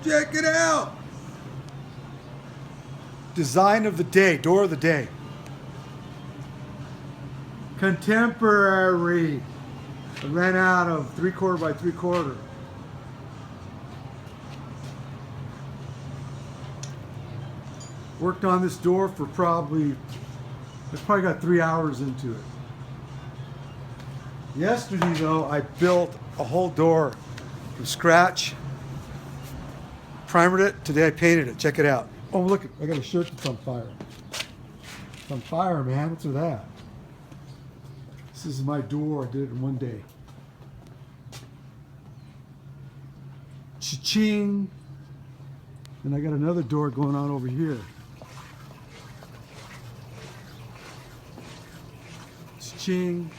Check it out. Design of the day, door of the day. Contemporary. I ran out of 3/4 by 3/4. Worked on this door for I probably got 3 hours into it. Yesterday though, I built a whole door from scratch. Primered it. Today I painted it. Check it out. Oh, look, I got a shirt that's on fire. It's on fire, man. What's with that? This is my door. I did it in one day. Cha-ching. And I got another door going on over here. Cha-ching.